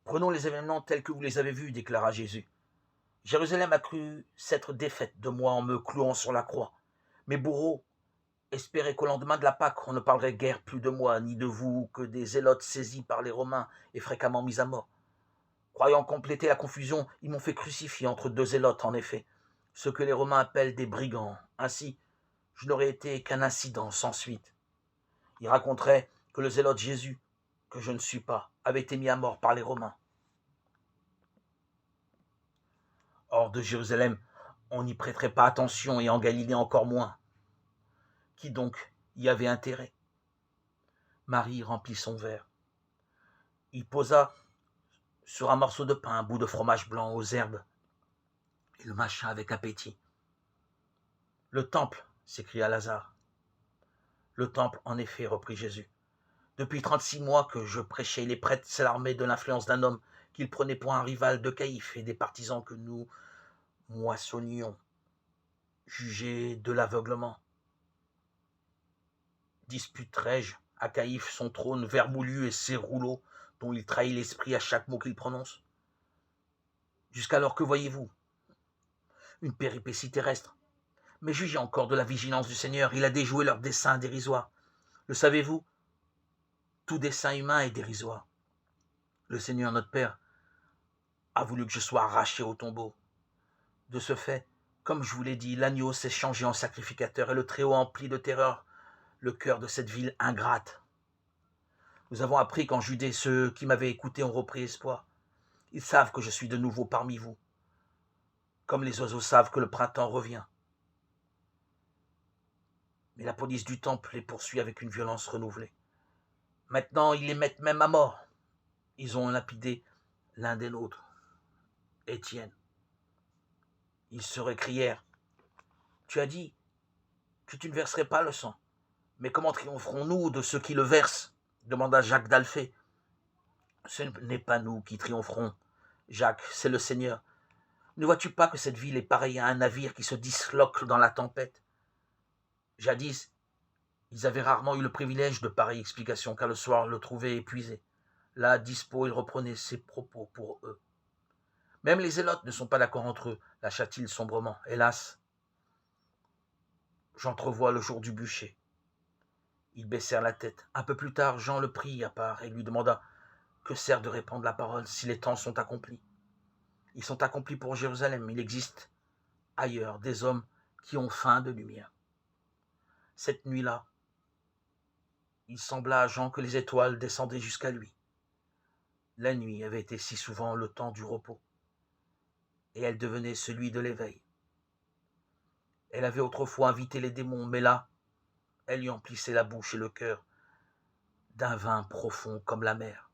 Prenons les événements tels que vous les avez vus, déclara Jésus. Jérusalem a cru s'être défaite de moi en me clouant sur la croix. Mes bourreaux espéraient qu'au lendemain de la Pâque, on ne parlerait guère plus de moi, ni de vous, que des zélotes saisis par les Romains et fréquemment mis à mort. Croyant compléter la confusion, ils m'ont fait crucifier entre deux zélotes, en effet, ce que les Romains appellent des brigands. Ainsi, je n'aurais été qu'un incident sans suite. Ils raconteraient que le zélote Jésus, que je ne suis pas, avait été mis à mort par les Romains. Hors de Jérusalem, on n'y prêterait pas attention et en Galilée encore moins. Qui donc y avait intérêt? Marie remplit son verre. Il posa sur un morceau de pain un bout de fromage blanc aux herbes et le mâcha avec appétit. Le temple, s'écria Lazare. Le temple, en effet, reprit Jésus. Depuis 36 mois que je prêchais, les prêtres s'alarmaient de l'influence d'un homme qu'ils prenaient pour un rival de Caïphe et des partisans que nous moissonnions, jugés de l'aveuglement. Disputerais-je à Caïphe son trône vermoulu et ses rouleaux dont il trahit l'esprit à chaque mot qu'il prononce? Jusqu'alors, que voyez-vous? Une péripétie terrestre. Mais jugez encore de la vigilance du Seigneur, il a déjoué leurs desseins dérisoires. Le savez-vous? Tout dessein humain est dérisoire. Le Seigneur notre Père a voulu que je sois arraché au tombeau. De ce fait, comme je vous l'ai dit, l'agneau s'est changé en sacrificateur et le Très-Haut emplit de terreur le cœur de cette ville ingrate. Nous avons appris qu'en Judée, ceux qui m'avaient écouté ont repris espoir. Ils savent que je suis de nouveau parmi vous, comme les oiseaux savent que le printemps revient. Mais la police du temple les poursuit avec une violence renouvelée. Maintenant, ils les mettent même à mort. Ils ont lapidé l'un des nôtres, Étienne. Ils se récrièrent. Tu as dit que tu ne verserais pas le sang. Mais comment triompherons-nous de ceux qui le versent? Demanda Jacques d'Alphée. Ce n'est pas nous qui triompherons, Jacques, c'est le Seigneur. Ne vois-tu pas que cette ville est pareille à un navire qui se disloque dans la tempête? Jadis, ils avaient rarement eu le privilège de pareilles explications, car le soir le trouvait épuisé. Là, dispo, il reprenait ses propos pour eux. Même les zélotes ne sont pas d'accord entre eux, lâcha-t-il sombrement. Hélas, j'entrevois le jour du bûcher. Ils baissèrent la tête. Un peu plus tard, Jean le prit à part et lui demanda « Que sert de répandre la parole si les temps sont accomplis ?» Ils sont accomplis pour Jérusalem. Il existe ailleurs des hommes qui ont faim de lumière. Cette nuit-là, il sembla à Jean que les étoiles descendaient jusqu'à lui. La nuit avait été si souvent le temps du repos, et elle devenait celui de l'éveil. Elle avait autrefois invité les démons, mais là, elle lui emplissait la bouche et le cœur d'un vin profond comme la mer.